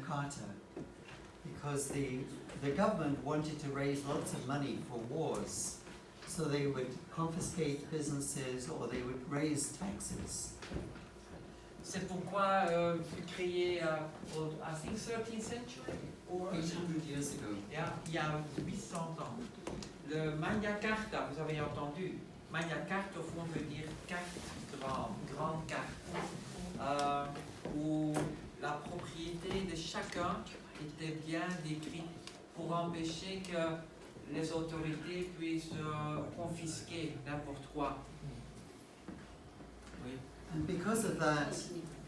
Carter because the government wanted to raise lots of money for wars. So they would confiscate businesses or they would raise taxes. C'est pourquoi fut créé, I think 13th century, or 800 years ago. il y a 800 ans. Le Magna Carta, vous avez entendu, Magna Carta au fond veut dire carte grande carte, où la propriété de chacun était bien décrite pour empêcher que les autorités puissent confisquer n'importe quoi. Oui. And because of that,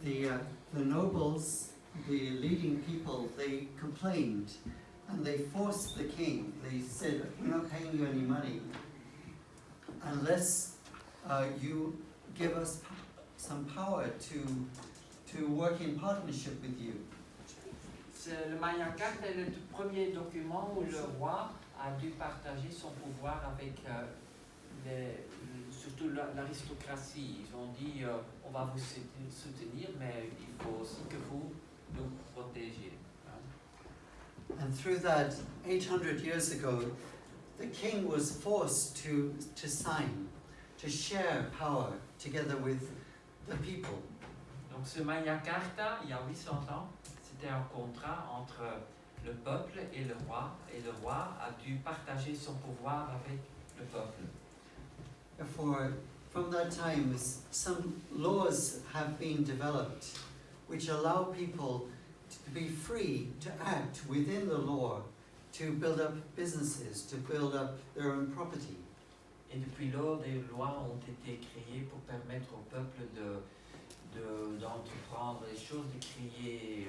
the nobles, the leading people, they complained and they forced the king. They said, "We're not paying you any money unless you give us some power to work in partnership with you." Le Magna Carta est le tout premier document où le roi a dû partager son pouvoir avec surtout l'aristocratie. Ils ont dit on va vous soutenir, mais il faut aussi que vous nous protégiez. And through that, 800 years ago, the king was forced to sign, to share power together with the people. Donc ce Magna Carta, il y a 800 ans, c'était un contrat entre le peuple et le roi a dû partager son pouvoir avec le peuple. Therefore, from that time, some laws have been developed which allow people to be free to act within the law, to build up businesses, to build up their own property. Et depuis lors, des lois ont été créées pour permettre au peuple d'entreprendre les choses, de créer,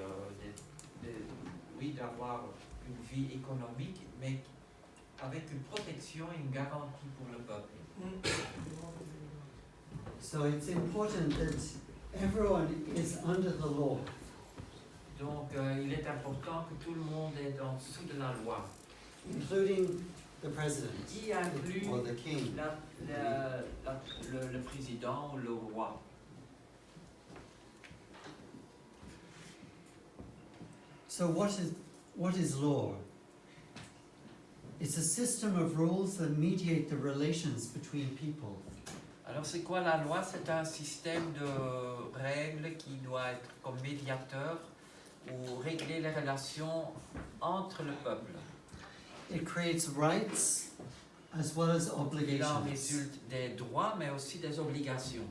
d'avoir une vie économique, mais avec une protection et une garantie pour le peuple. So it's important that everyone is under the law. Donc il est important que tout le monde est en dessous de la loi, Including the president qui inclut or the king. le président ou le roi. So what is law? It's a system of rules that mediate the relations between people. Alors c'est quoi la loi? C'est un système de règles qui doit être comme médiateur ou régler les relations entre le peuple. It creates rights as well as Il en obligations. résulte des droits mais aussi des obligations.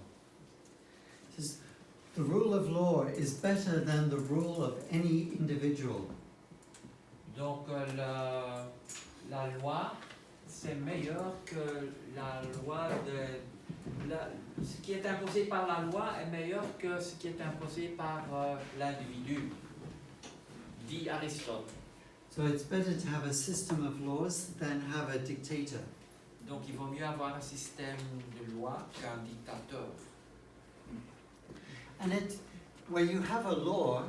It says, the rule of law is better than the rule of any individual. Donc la loi, c'est meilleur que la loi ce qui est imposé par la loi est meilleur que ce qui est imposé par l'individu, dit Aristote. So it's better to have a system of laws than have a dictator. Donc il vaut mieux avoir un système de loi qu'un dictateur. And when you have a law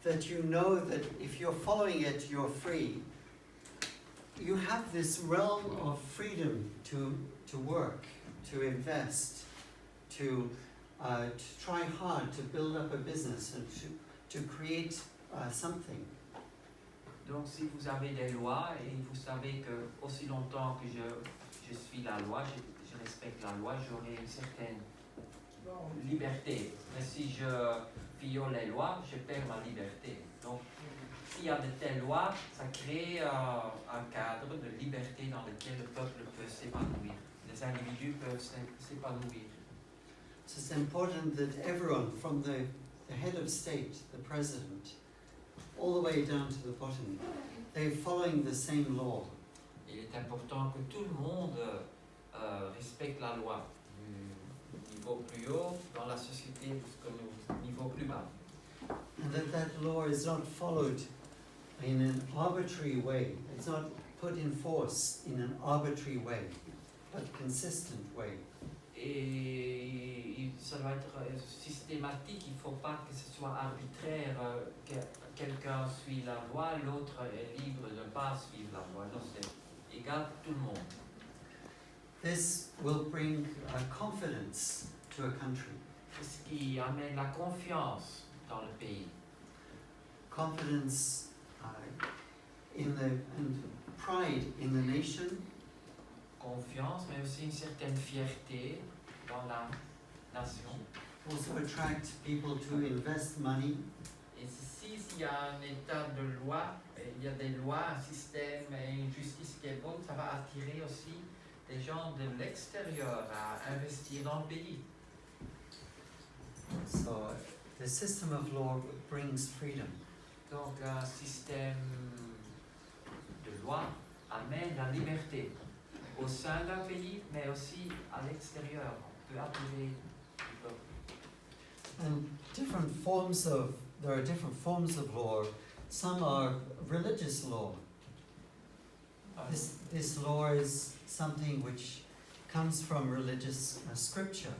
that you know that if you're following it, you're free, you have this realm of freedom to work, to invest, to try hard to build up a business and to create something. Donc si vous avez des lois et vous savez que aussi longtemps que je suis la loi, je respecte la loi, j'aurai une certaine liberté. Mais si je viole les lois, je perds ma liberté. Donc s'il y a de telles lois, ça crée un cadre de liberté dans lequel le peuple peut s'épanouir. Les individus peuvent s'épanouir. So it's important that everyone, from the head of state, the president, all the way down to the bottom, they're following the same law. Il est important que tout le monde respecte la loi, du niveau plus haut dans la société jusqu'au niveau plus bas. And that law is not followed in an arbitrary way. It's not put in force in an arbitrary way, but a consistent way. Et ça doit être systématique, il ne faut pas que ce soit arbitraire, que quelqu'un suit la loi, l'autre est libre de ne pas suivre la loi. Non, c'est égal pour tout le monde. This will bring confidence to a country. C'est ce qui amène la confiance dans le pays. confidence and pride in the nation. Confiance, mais aussi une certaine fierté dans la nation. Also attract people to invest money. Et s'il y a un état de loi, il y a des lois, un système et une justice qui est bonne, ça va attirer aussi des gens de l'extérieur à investir dans le pays. So the system of law brings freedom. Donc un système de loi amène la liberté au sein d'un pays, mais aussi à l'extérieur. On peut attirer du peuple. And there are different forms of law. Some are religious law. This law is something which comes from religious scripture.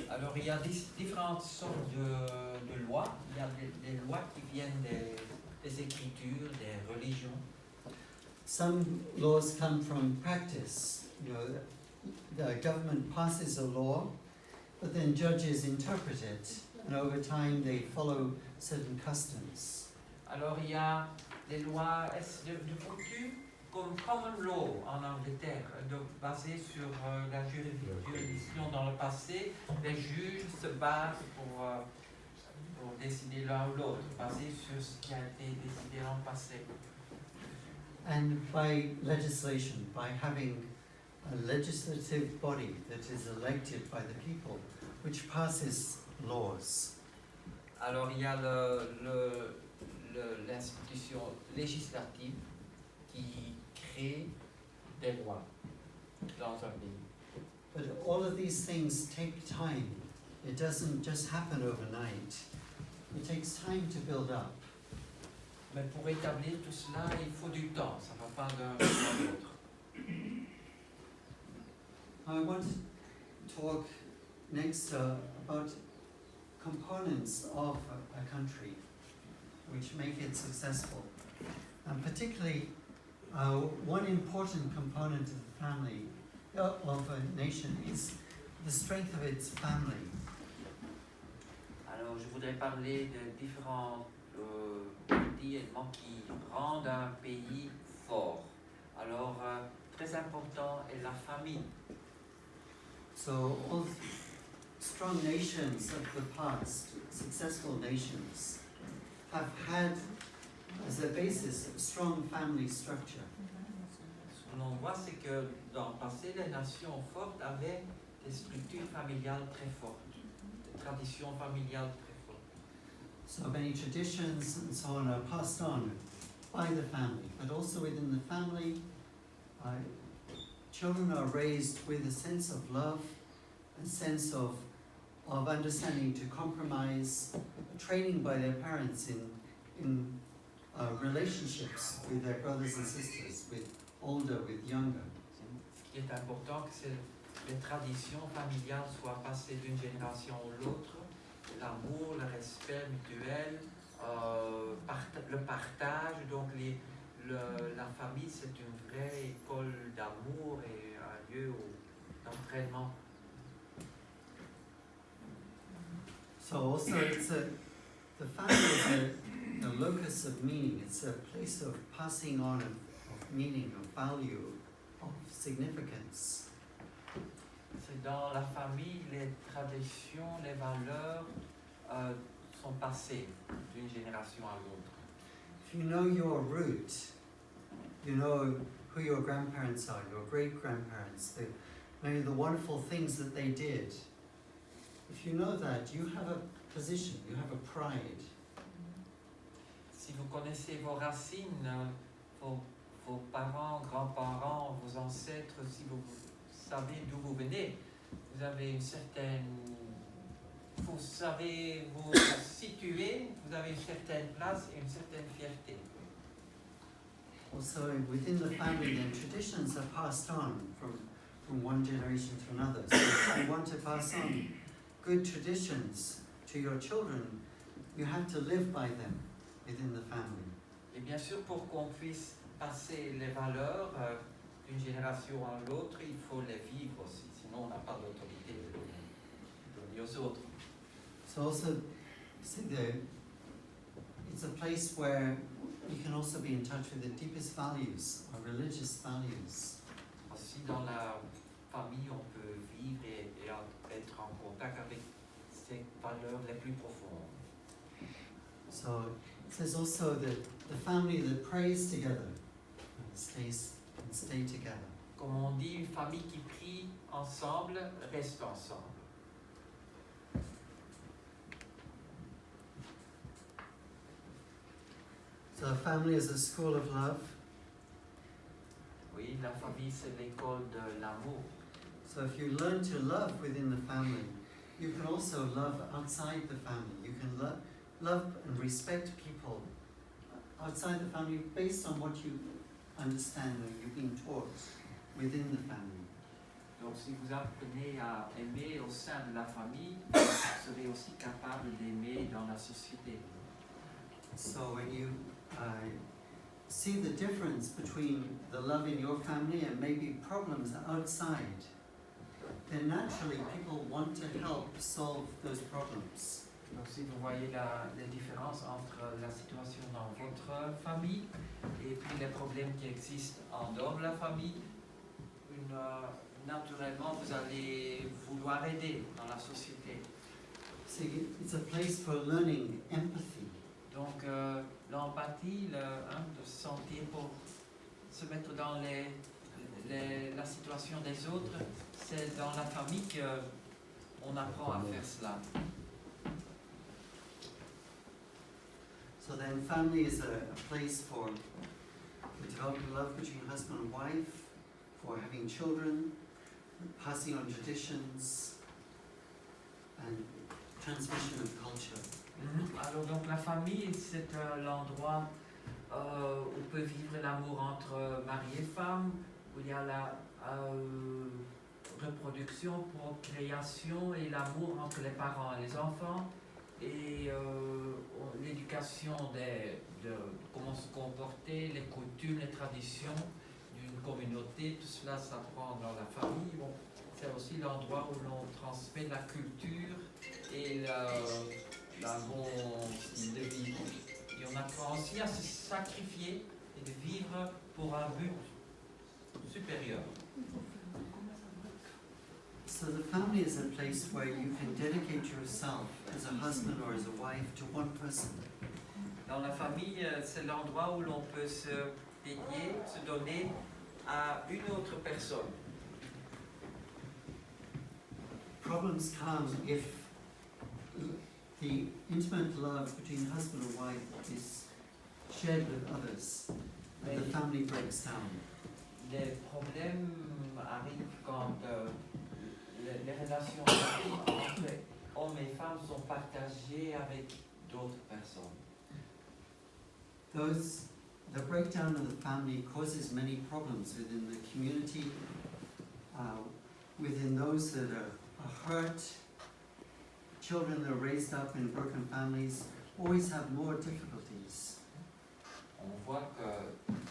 Alors il y a différentes sortes de lois. Il y a des lois qui viennent des écritures, des religions. Some laws come from practice. The government passes a law, but then judges interpret it, and over time they follow certain customs. Alors il y a des lois de coutume comme common law en Angleterre, donc basées sur la juridiction dans le passé. Les juges se basent pour décider l'un ou l'autre, basé sur ce qui a été décidé dans le passé. And by legislation, by having a legislative body that is elected by the people, which passes laws. Alors il y a l'institution législative qui crée des lois dans un pays. But all of these things take time. It doesn't just happen overnight. It takes time to build up. Mais pour établir tout cela, il faut du temps. Ça ne va pas d'un jour à l'autre. I want to talk next about components of a country which make it successful. And particularly, one important component of the family, of a nation, is the strength of its family. Alors, je voudrais parler de différents petits éléments qui rendent un pays fort. Alors, très important est la famille. So, all strong nations of the past, successful nations, have had as a basis a strong family structure. Ce que l'on voit, c'est que dans le passé, les nations fortes avaient des structures familiales très fortes, des traditions familiales très fortes. So many traditions and so on are passed on by the family, but also within the family, children are raised with a sense of love, a sense of understanding to compromise, training by their parents in relationships with their brothers and sisters, with older, with younger. Ce qui est important, c'est que les traditions familiales soient passées d'une génération à l'autre, l'amour, le respect mutuel, le partage. Donc la famille, c'est une vraie école d'amour et un lieu d'entraînement. So also the family is a locus of meaning. It's a place of passing on of meaning, of value, of significance. C'est dans la famille, les traditions, les valeurs sont passées d'une génération à l'autre. If you know your root, you know who your grandparents are, your great-grandparents, maybe the wonderful things that they did. If you know that, you have a position, you have a pride. Si vous connaissez vos racines, vos parents, grands-parents, vos ancêtres, si vous savez d'où vous venez, vous avez une certaine... Vous savez vous situer, vous avez une certaine place et une certaine fierté. Also, within the family, then traditions are passed on from one generation to another. So if you want to pass on good traditions to your children, you have to live by them within the family. Et bien sûr, pour qu'on puisse passer les valeurs d'une génération à l'autre, il faut les vivre aussi. Sinon, on n'a pas d'autorité de donner aux autres. So also, see it's a place where you can also be in touch with the deepest values, our religious values. Aussi, dans la famille, on peut vivre et être en contact avec ses valeurs les plus profondes. So it says also that the family that prays together and stay together. Comme on dit, une famille qui prie ensemble reste ensemble. So a family is a school of love. Oui, la famille, c'est l'école de l'amour. So if you learn to love within the family, you can also love outside the family. You can love and respect people outside the family based on what you understand or you've been taught within the family. Donc, si vous apprenez à aimer au sein de la famille, vous serez aussi capable d'aimer dans la société. So when you see the difference between the love in your family and maybe problems outside, then naturally people want to help solve those problems. Donc, si vous voyez la différence entre la situation dans votre famille et puis les problèmes qui existent en dehors de la famille, naturellement, vous allez vouloir aider dans la société. See, it's a place for learning empathy. Donc, l'empathie, de se sentir pour se mettre dans la situation des autres, c'est dans la famille qu'on apprend à faire cela. So then family is a place for developing love between husband and wife, for having children, passing on traditions, and transmission of culture. Alors donc la famille, c'est l'endroit où peut vivre l'amour entre mari et femme, où il y a la reproduction, procréation et l'amour entre les parents et les enfants, et l'éducation de comment se comporter, les coutumes, les traditions d'une communauté, tout cela s'apprend dans la famille. Bon, c'est aussi l'endroit où l'on transmet la culture et la bon style de vie. Et on apprend aussi à se sacrifier et de vivre pour un but supérieur. So the family is a place where you can dedicate yourself as a husband or as a wife to one person. Dans la famille, c'est l'endroit où l'on peut se dédier, se donner à une autre personne. Problems come if the intimate love between husband and wife is shared with others, and the family breaks down. Les problèmes arrivent quand les relations entre hommes et femmes sont partagées avec d'autres personnes. The breakdown of the family causes many problems within the community, within those that are hurt. Children that are raised up in broken families always have more difficulties. On voit que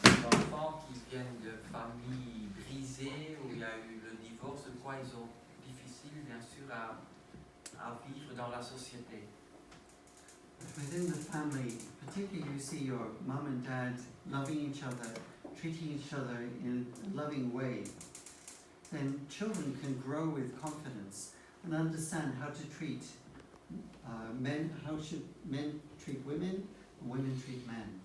les enfants qui viennent de familles brisées, où il y a eu le divorce, quoi, ils ont difficile, bien sûr, à vivre dans la société. Within the family, particularly you see your mom and dad loving each other, treating each other in a loving way, then children can grow with confidence and understand how to treat men, how should men treat women, and women treat men.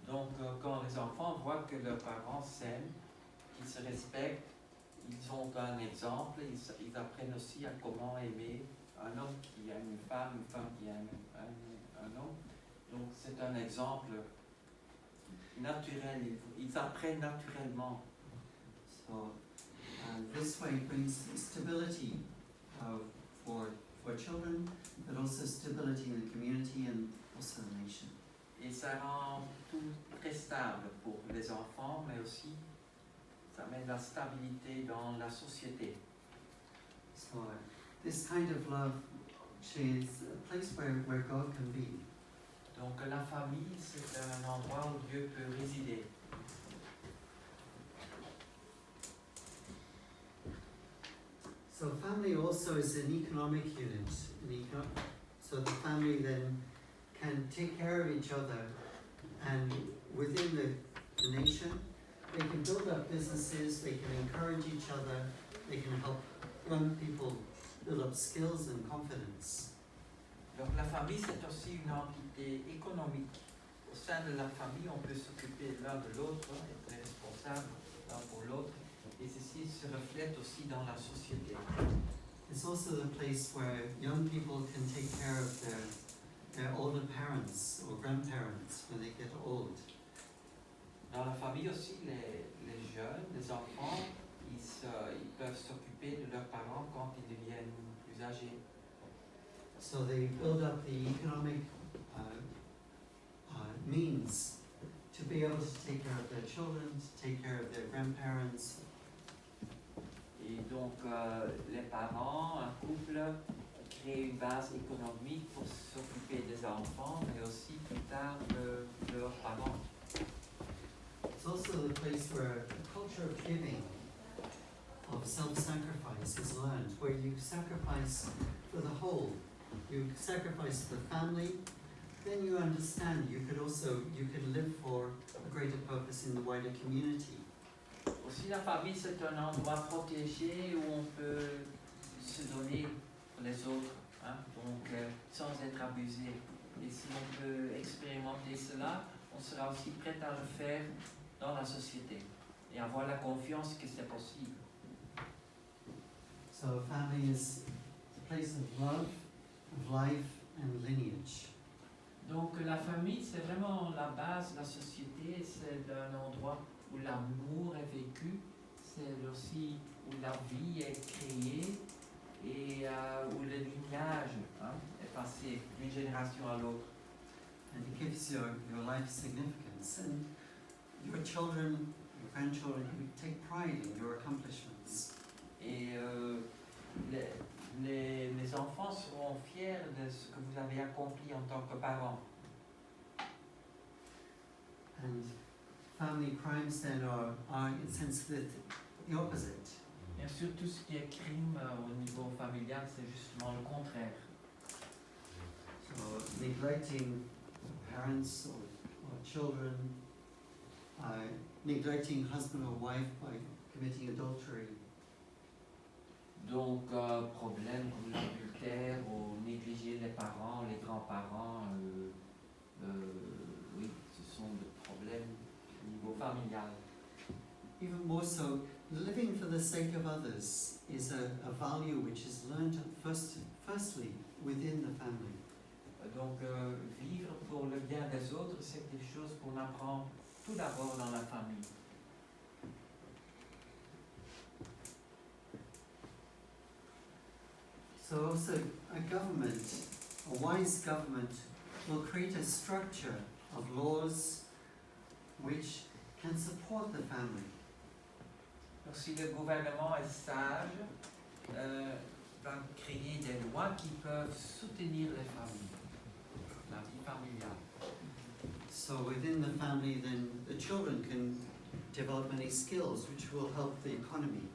Donc, quand les enfants voient que leurs parents s'aiment, qu'ils se respectent, ils ont un exemple, ils apprennent aussi à comment aimer un homme qui aime une femme qui aime un homme. Donc, c'est un exemple naturel, ils apprennent naturellement. So, this way brings stability for children, but also stability in the community and also the nation. Et ça rend tout très stable pour les enfants, mais aussi ça met de la stabilité dans la société. So this kind of love is a place where God can be. Donc la famille, c'est un endroit où Dieu peut résider. So family also is an economic unit. So the family then can take care of each other, and within the nation, they can build up businesses, they can encourage each other, they can help young people build up skills and confidence. Donc la famille, c'est aussi une entité économique. Au sein de la famille, on peut s'occuper l'un de l'autre, être responsable l'un pour l'autre, et ceci se reflète aussi dans la société. It's also the place where young people can take care of their older parents or grandparents when they get old. Dans la famille aussi, les jeunes, les enfants, ils peuvent s'occuper de leurs parents quand ils deviennent plus âgés. So they build up the economic means to be able to take care of their children, to take care of their grandparents. Et donc, les parents, un couple, créent une base économique pour s'occuper des enfants, mais aussi plus tard de leurs parents. It's also the place where the culture of giving, of self-sacrifice is learned, where you sacrifice for the whole. You sacrifice the family, then you understand you could live for a greater purpose in the wider community. Aussi, la famille, c'est un endroit protégé où on peut se donner pour les autres, hein, donc sans être abusé. Et si on peut expérimenter cela, on sera aussi prêt à le faire dans la société et avoir la confiance que c'est possible. So family is a place of love, of life and lineage. Donc la famille, c'est vraiment la base de la société, c'est un endroit où l'amour est vécu, c'est aussi où la vie est créée et où le lignage est passé d'une génération à l'autre. And it gives your life significance. And your children, your grandchildren, you take pride in your accomplishments. Et les enfants seront fiers de ce que vous avez accompli en tant que parents. And family crimes then are in a sense the opposite. Bien sûr, tout ce qui est crime au niveau familial, c'est justement le contraire. So neglecting parents or children, neglecting husband or wife by committing adultery. Donc, problèmes comme l'adultère ou négliger les parents, les grands-parents, oui, ce sont des problèmes au niveau familial. Even more so, living for the sake of others is a value which is learned firstly within the family. Donc, vivre pour le bien des autres, c'est quelque chose qu'on apprend tout d'abord dans la famille. So also a government, a wise government, will create a structure of laws which can support the family. Donc, si le gouvernement est sage, va créer des lois qui peuvent soutenir les familles, la vie familiale. So within the family then the children can develop many skills which will help the economy.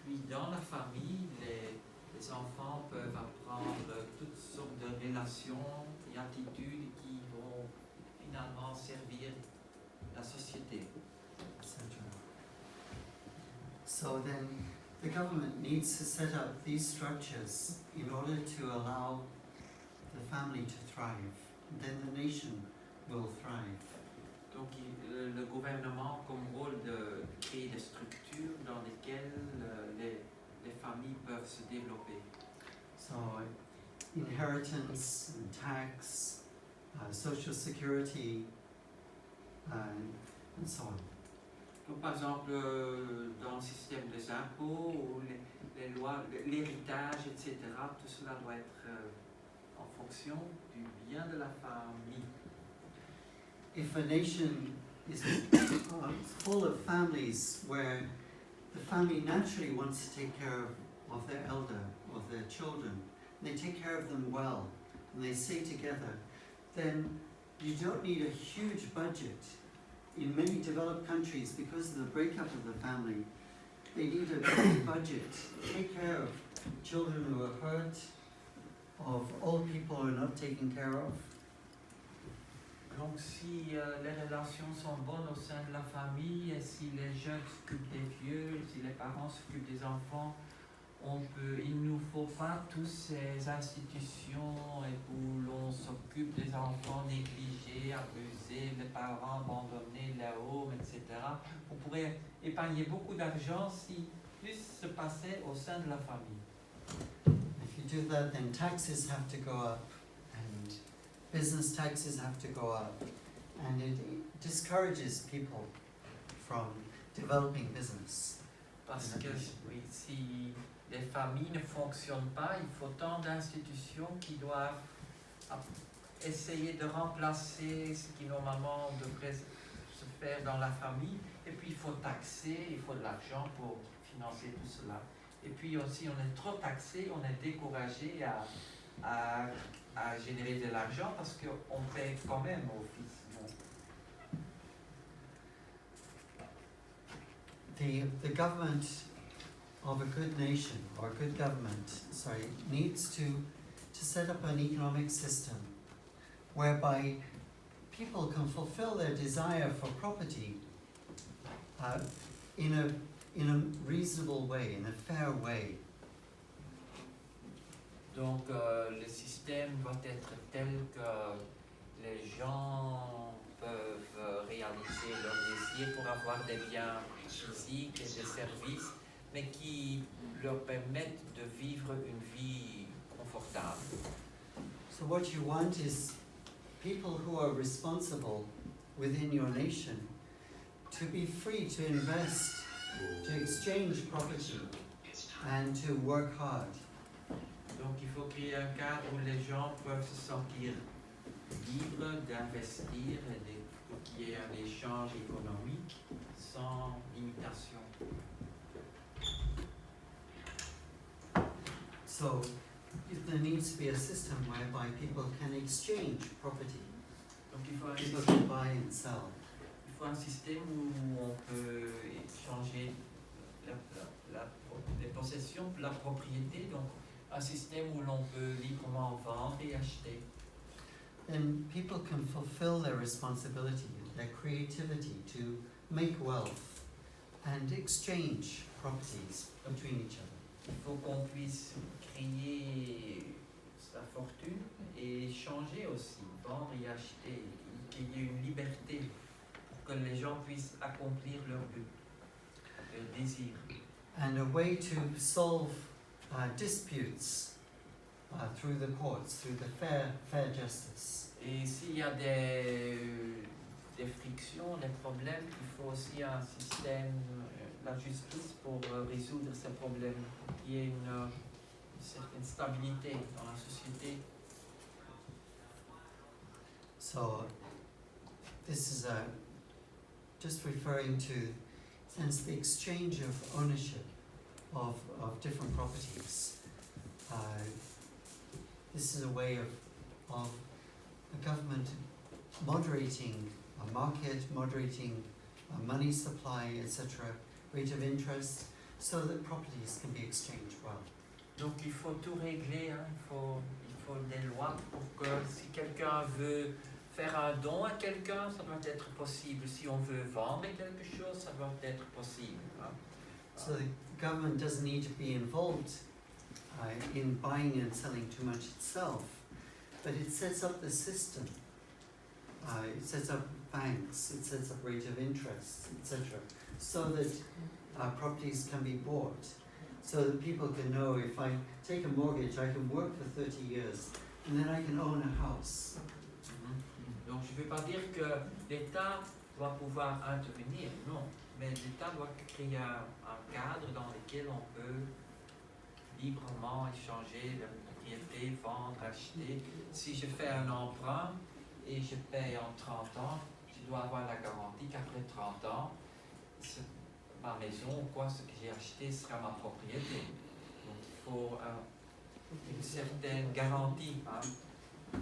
Puis dans la famille, les enfants peuvent apprendre toutes sortes de relations et attitudes qui vont finalement servir la société. Etc. So then the government needs to set up these structures in order to allow the family to thrive. Then the nation will thrive. Donc le gouvernement a comme rôle de créer des structures dans lesquelles les familles peuvent se développer. So inheritance and tax, social security, and so on. Donc par exemple dans le système des impôts ou les lois, l'héritage, etc., tout cela doit être en fonction du bien de la famille. If a nation is full of families where the family naturally wants to take care of their elder, of their children, and they take care of them well, and they stay together, then you don't need a huge budget. In many developed countries, because of the breakup of the family, they need a big budget to take care of children who are hurt, of old people who are not taken care of. Donc si les relations sont bonnes au sein de la famille, et si les jeunes s'occupent des vieux, si les parents s'occupent des enfants, il ne nous faut pas toutes ces institutions où l'on s'occupe des enfants négligés, abusés, les parents abandonnés là-haut, etc. On pourrait épargner beaucoup d'argent si plus se passait au sein de la famille. If you do that, then taxes have to go up, and business taxes have to go up, and it discourages people from developing business. Parce que oui, si les familles ne fonctionnent pas, il faut tant d'institutions qui doivent essayer de remplacer ce qui normalement devrait se faire dans la famille. Et puis il faut taxer, il faut de l'argent pour financer tout cela. Et puis aussi, on est trop taxé, on est découragé à générer de l'argent parce qu'on paye quand même au fisc. The government of a good nation, or a good government, needs to set up an economic system whereby people can fulfill their desire for property in a reasonable way, in a fair way. Donc le système doit être tel que les gens peuvent réaliser leurs désirs pour avoir des biens physiques et des services, mais qui leur permettent de vivre une vie confortable. So what you want is people who are responsible within your nation to be free to invest, to exchange property, and to work hard. Donc il faut créer un cadre où les gens peuvent se sentir libres d'investir et pour qu'il y ait un échange économique sans limitation. So there needs to be a system whereby people can exchange property. Donc il faut un People système, can buy and sell. il faut un système où on peut échanger les possessions, la propriété, donc un système où l'on peut librement vendre et acheter. Then people can fulfill their responsibility, their creativity to make wealth and exchange properties between each other. Il faut qu'on puisse créer sa fortune et échanger aussi, vendre et acheter, qu'il y ait une liberté pour que les gens puissent accomplir leur but, leur désir. And a way to solve disputes through the courts, through the fair justice. Et s'il y a des frictions, des problèmes, il faut aussi un système, la justice pour résoudre ces problèmes, pour qu'il y ait une certaine stabilité dans la société. So this is just referring to, since the exchange of ownership of different properties. This is a way of the government moderating a market, moderating a money supply, etc., rate of interest, so that properties can be exchanged well. Donc il faut tout régler, hein. Il faut des lois pour que si quelqu'un veut faire un don à quelqu'un, ça doit être possible. Si on veut vendre quelque chose, ça doit être possible. Hein. So the government doesn't need to be involved in buying and selling too much itself, but it sets up the system. It sets up banks, it sets up rate of interest, etc., so that properties can be bought, so that people can know, if I take a mortgage, I can work for 30 years, and then I can own a house. Donc je ne veux pas dire que l'État doit pouvoir intervenir, non, mais l'État doit créer un cadre dans lequel on peut librement échanger la propriété, vendre, acheter. Si je fais un emprunt et je paye en 30 ans, je dois avoir la garantie qu'après 30 ans, ma maison ou quoi, ce que j'ai acheté sera ma propriété. Donc il faut une certaine garantie. Hein.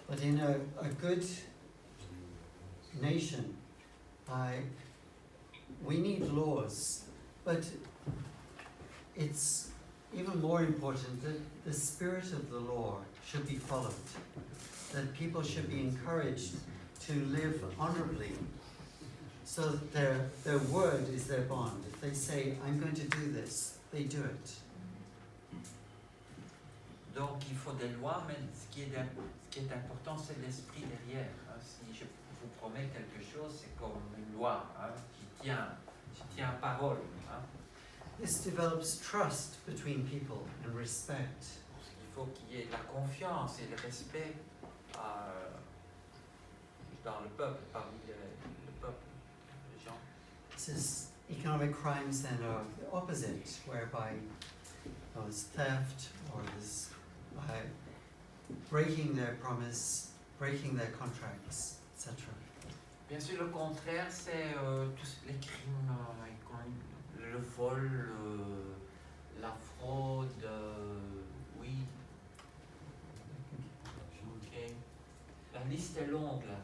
But in a good nation, we need laws, but it's even more important, that the spirit of the law should be followed, that people should be encouraged to live honorably, so that their word is their bond. If they say, I'm going to do this, they do it. Donc il faut des lois, mais ce qui est important, c'est l'esprit derrière. Hein. Si je vous promets quelque chose, c'est comme une loi hein, qui tient parole. Hein. This develops trust between people and respect. Il faut qu'il y ait de la confiance et le respect dans le peuple, parmi le peuple, les gens. This is economic crimes then are the opposite, whereby there's theft or there's breaking their promise, breaking their contracts, etc. Bien sûr, le contraire, c'est tous les crimes, le vol, la fraude, oui. Okay. La liste est longue là.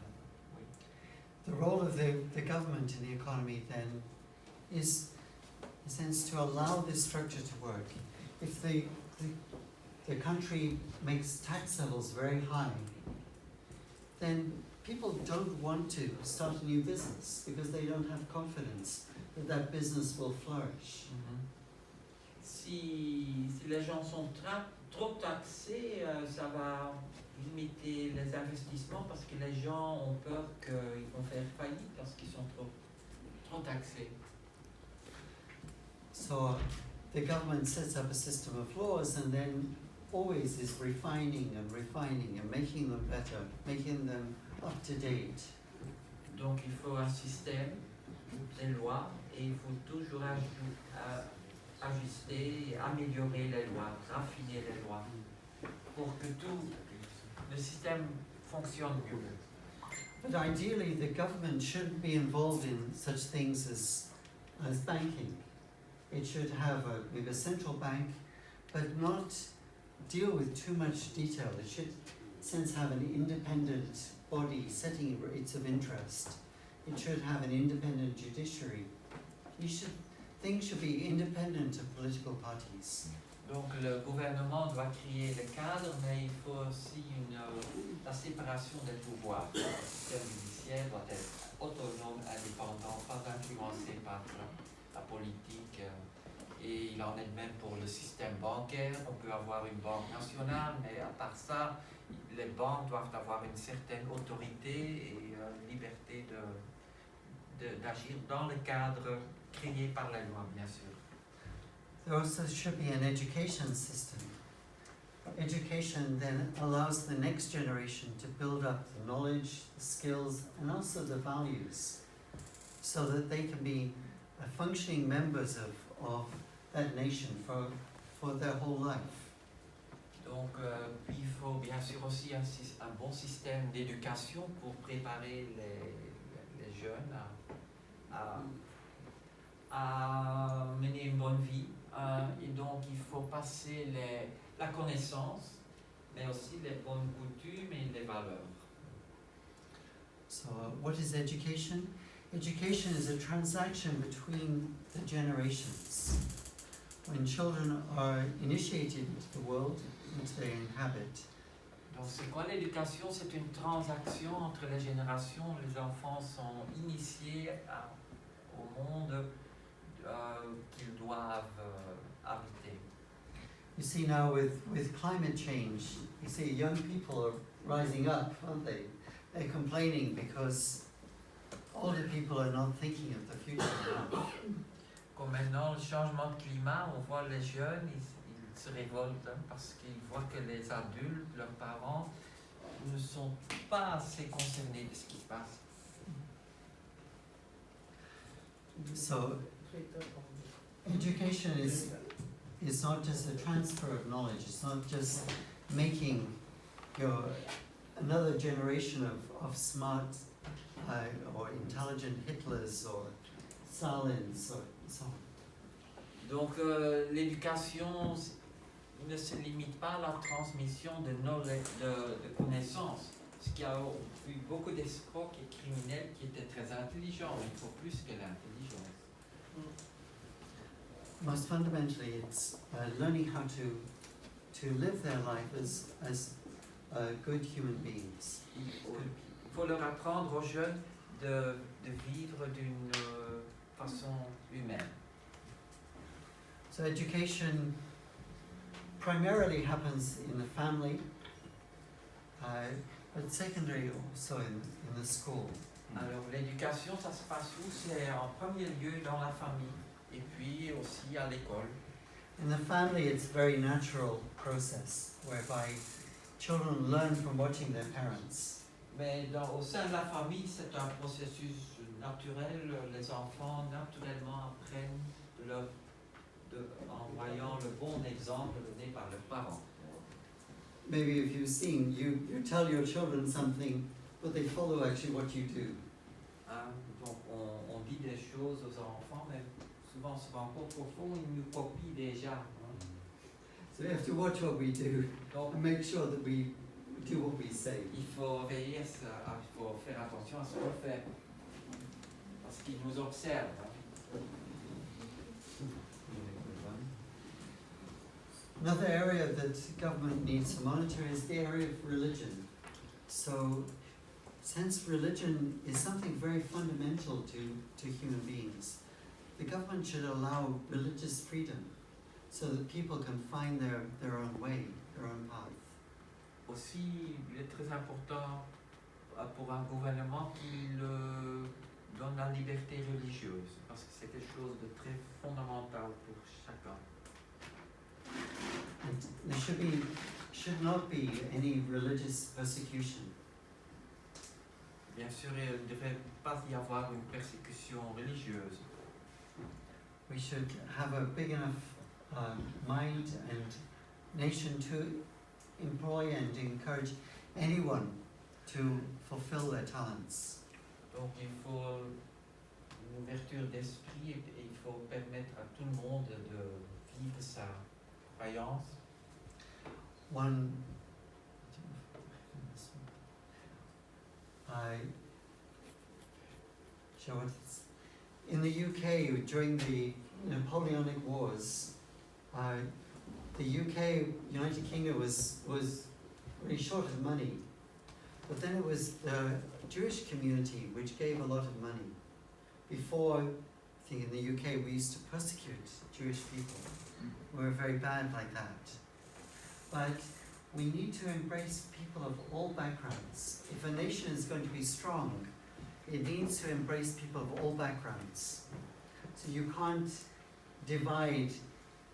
Oui. The role of the government in the economy then is, in a sense, to allow this structure to work. If the country makes tax levels very high, then people don't want to start a new business because they don't have confidence that that business will flourish. Si les gens sont trop taxés, ça va limiter les investissements parce que les gens ont peur qu'ils vont faire faillite parce qu'ils sont trop taxés. So the government sets up a system of laws and then always is refining and making them better, making them up to date. Donc il faut un système, des lois, et il faut toujours ajuster, améliorer les lois, raffiner les lois, pour que tout le système fonctionne mieux. But ideally, the government shouldn't be involved in such things as banking. It should have maybe a central bank, but not deal with too much detail. It should, in a sense, have an independent body setting rates of interest. It should have an independent judiciary. Things should be independent of political parties. Donc le gouvernement doit créer le cadre, mais il faut aussi la séparation des pouvoirs. Le système judiciaire doit être autonome, indépendant, pas influencé par la politique. Et il en est de même pour le système bancaire. On peut avoir une banque nationale, mais à part ça, les banques doivent avoir une certaine autorité et liberté d'agir dans le cadre créé par la loi, bien sûr. There also should be an education system. Education then allows the next generation to build up the knowledge, the skills, and also the values, so that they can be functioning members of that nation for their whole life. Donc, il faut bien sûr aussi un bon système d'éducation pour préparer les jeunes à mener une bonne vie. Et donc, il faut passer la connaissance, mais aussi les bonnes coutumes et les valeurs. So, what is education? Education is a transaction between the generations. When children are initiated into the world which they inhabit. Donc, c'est quoi l'éducation? C'est une transaction entre les générations. Les enfants sont initiés au monde qu'ils doivent habiter. You see now with climate change, you see young people are rising up, aren't they? They're complaining because older people are not thinking of the future now. Comme maintenant, le changement de climat, on voit les jeunes, ils se révoltent parce qu'ils voient que les adultes, leurs parents, ne sont pas assez concernés de ce qui se passe. So, education is not just a transfer of knowledge. It's not just making another generation of smart or intelligent Hitlers or Stalins or so on. Donc l'éducation ne se limite pas à la transmission de connaissances. Parce qu'il y a eu beaucoup d'escrocs et criminels qui étaient très intelligents. Il faut plus que l'intelligence. most fundamentally, it's learning how to live their life as good human beings. Il faut leur apprendre aux jeunes de vivre d'une façon humaine. So education primarily happens in the family, but secondary also in the school. Alors l'éducation, ça se passe où? C'est en premier lieu dans la famille et puis aussi à l'école. In the family, it's a very natural process whereby children learn from watching their parents. Mais au sein de la famille, c'est un processus naturel. Les enfants naturellement apprennent en voyant le bon exemple donné par leurs parents. Maybe if you've seen, you tell your children something, but they follow actually what you do. Donc on dit des choses aux enfants, mais souvent on se rend compte qu'au fond, ils nous copient déjà. So we have to watch what we do Donc and make sure that we do what we say. il faut veiller, il faut faire attention à ce qu'on fait, parce qu'ils nous observent. Another area that government needs to monitor is the area of religion. So, since religion is something very fundamental to human beings, the government should allow religious freedom so that people can find their own way, their own path. Aussi, il est très important pour un gouvernement qu'il donne la liberté religieuse, parce que c'est quelque chose de très fondamental pour chacun. And there should not be any religious persecution. Bien sûr, il ne devrait pas y avoir une persécution religieuse. We should have a big enough mind and nation to employ and encourage anyone to fulfill their talents. Donc il faut une ouverture d'esprit et il faut permettre à tout le monde de vivre sa croyance. In the UK during the Napoleonic Wars, the United Kingdom was really short of money, but then it was the Jewish community which gave a lot of money. Before, I think in the UK we used to persecute Jewish people. We were very bad like that. But we need to embrace people of all backgrounds. If a nation is going to be strong, it needs to embrace people of all backgrounds. So you can't divide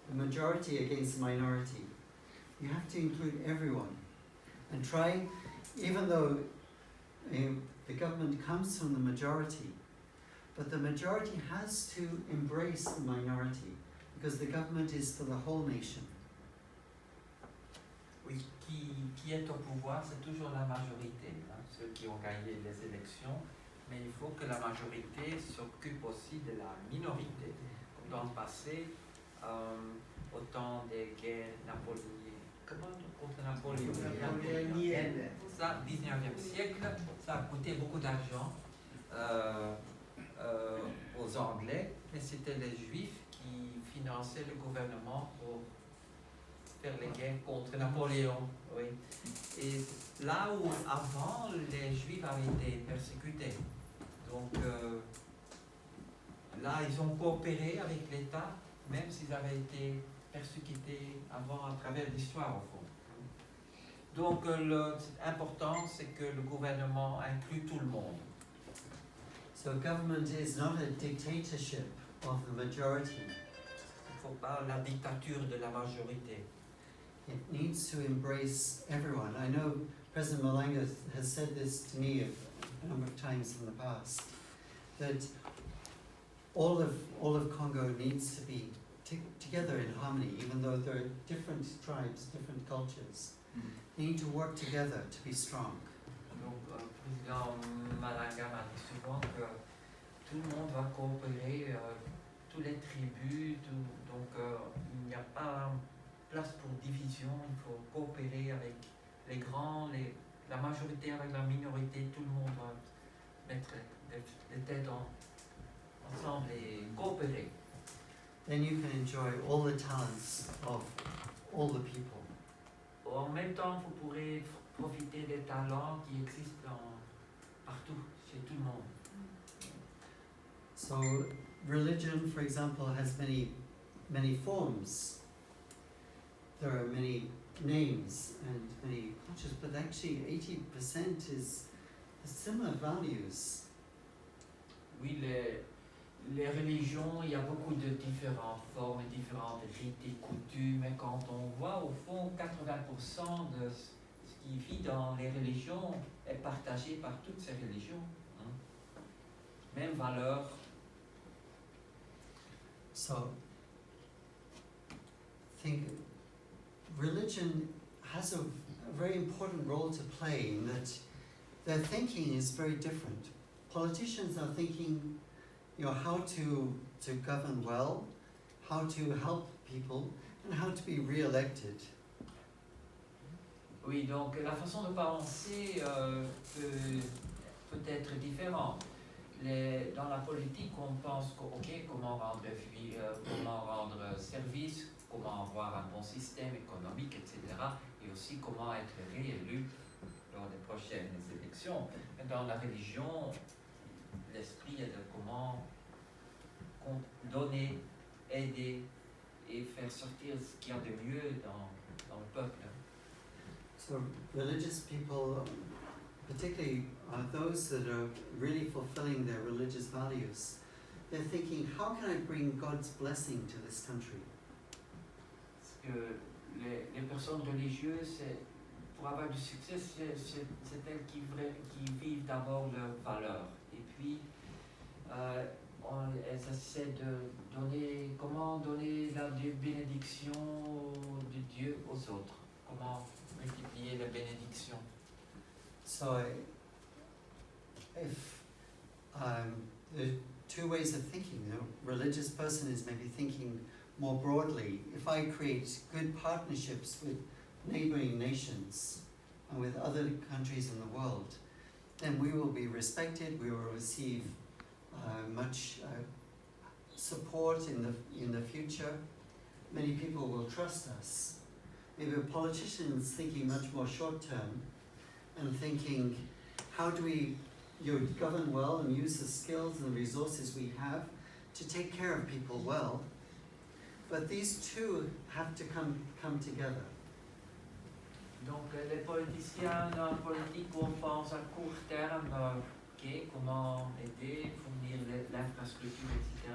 the majority against the minority. You have to include everyone. And try, even though the government comes from the majority, but the majority has to embrace the minority, because the government is for the whole nation. Oui, qui est au pouvoir, c'est toujours la majorité, ceux qui ont gagné les élections, mais il faut que la majorité s'occupe aussi de la minorité. Comme dans le passé, au temps des guerres napoléoniennes, contre Napoléon, ça, 19e siècle, ça a coûté beaucoup d'argent aux Anglais, mais c'était les Juifs qui finançaient le gouvernement pour faire les guerres contre Napoléon. Oui. Et là où avant les Juifs avaient été persécutés, donc là ils ont coopéré avec l'État, même s'ils avaient été persécutés avant à travers l'histoire au fond. Donc l'important c'est que le gouvernement inclut tout le monde. So government is not a dictatorship of the majority. Il ne faut pas la dictature de la majorité. It needs to embrace everyone. I know President Malanga has said this to me a number of times in the past, that all of Congo needs to be together in harmony, even though there are different tribes, different cultures. They need to work together to be strong. Donc, le président Malanga m'a dit souvent que tout le monde va coopérer, toutes les tribus, donc il n'y a pas place pour division, il faut coopérer avec les grands, la majorité avec la minorité, tout le monde va mettre les têtes ensemble et coopérer. then you can enjoy all the talents of all the people. En même temps, vous pourrez profiter des talents qui existent partout, chez tout le monde. So religion, for example, has many forms. There are many names and many cultures, but actually 80% is similar values. Oui, les religions, il y a beaucoup de différentes formes, différentes rites et coutumes, mais quand on voit au fond 80% de ce qui vit dans les religions est partagé par toutes ces religions. Hein. Même valeur. So, think religion has a very important role to play in that their thinking is very different. Politicians are thinking, how to govern well, how to help people, and how to be re-elected. Oui, donc la façon de penser peut être différente. Dans la politique, on pense comment rendre service, comment avoir un bon système économique, etc. Et aussi comment être réélu lors des prochaines élections. Mais dans la religion, l'esprit est de comment donner, aider et faire sortir ce qu'il y a de mieux dans le peuple. So religious people, particularly those that are really fulfilling their religious values, they're thinking, how can I bring God's blessing to this country? Parce que les personnes religieuses, pour avoir du succès, c'est elles qui vivent d'abord leurs valeurs. Et puis, elles essaient de donner la bénédiction de Dieu aux autres. Comment multiplier la bénédiction. So, if there are two ways of thinking, the religious person is maybe thinking more broadly. If I create good partnerships with neighboring nations and with other countries in the world, then we will be respected, we will receive much support in the future. Many people will trust us. Maybe a politician is thinking much more short term and thinking, how do we govern well and use the skills and resources we have to take care of people well? But these two have to come together. Donc les politiciens dans la politique, on pense à court terme, comment aider, fournir l'infrastructure, etc.,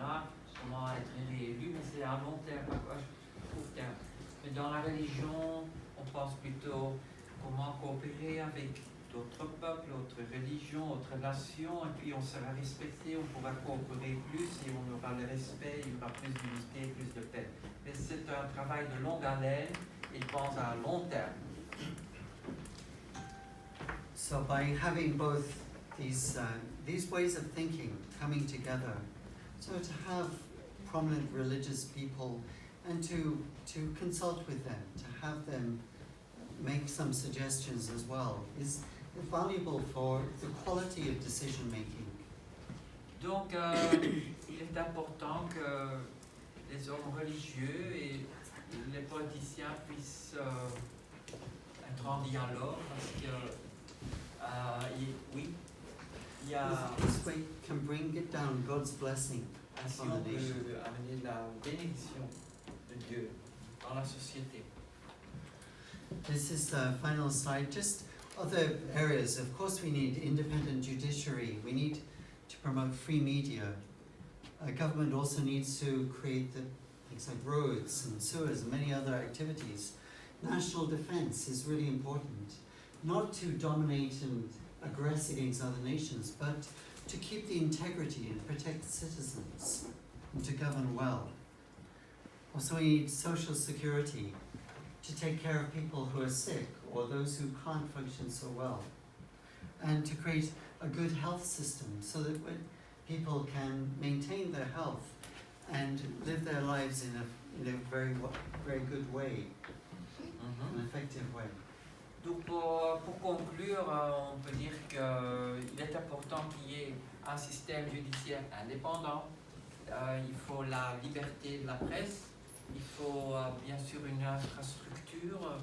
comment être réélu, mais c'est à long terme, à court terme. Mais dans la religion, on pense plutôt comment coopérer avec d'autres peuples, autres religions, autres nations, et puis on sera respecté, on pourra coopérer plus et on aura le respect, il y aura plus d'unité, plus de paix. Mais c'est un travail de longue haleine et je pense à long terme. So by having both these ways of thinking coming together, so to have prominent religious people and to consult with them, to have them make some suggestions as well, is valuable for the quality of decision making. Donc, il est important que les hommes religieux et les politiciens puissent être en dialogue parce que, il y a... This way can bring it down God's blessing Ainsi, on on the nation. peut amener la bénédiction de Dieu dans la société. This is the final slide. Just other areas. Of course, we need independent judiciary. We need to promote free media. Government also needs to create things like roads and sewers and many other activities. National defense is really important. Not to dominate and aggress against other nations, but to keep the integrity and protect citizens and to govern well. Also, we need social security to take care of people who are sick or those who can't function so well, and to create a good health system so that people can maintain their health and live their lives in a very good way, an effective way. Donc pour conclure, on peut dire qu'il est important qu'il y ait un système judiciaire indépendant, il faut la liberté de la presse, il faut bien sûr une infrastructure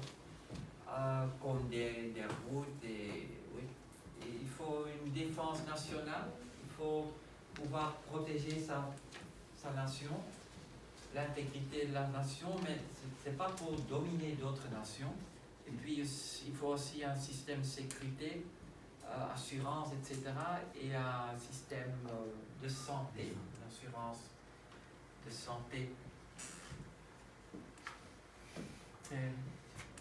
comme des routes, oui. Et il faut une défense nationale, il faut pouvoir protéger sa nation, l'intégrité de la nation, mais ce n'est pas pour dominer d'autres nations. Et puis il faut aussi un système de sécurité, assurance, etc. et un système de santé, l'assurance de santé.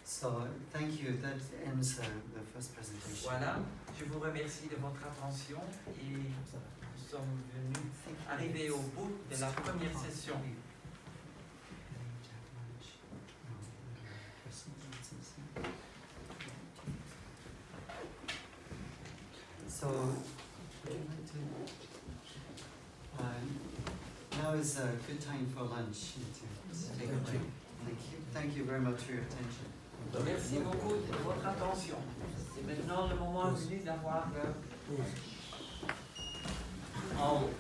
So, thank you. That ends the first presentation. Voilà, je vous remercie de votre attention et nous sommes arrivés au bout de la première session. So, would you like to? Now is a good time for lunch to take a break. Thank you very much for your attention. Merci beaucoup de votre attention. C'est maintenant le moment venu d'avoir Oh.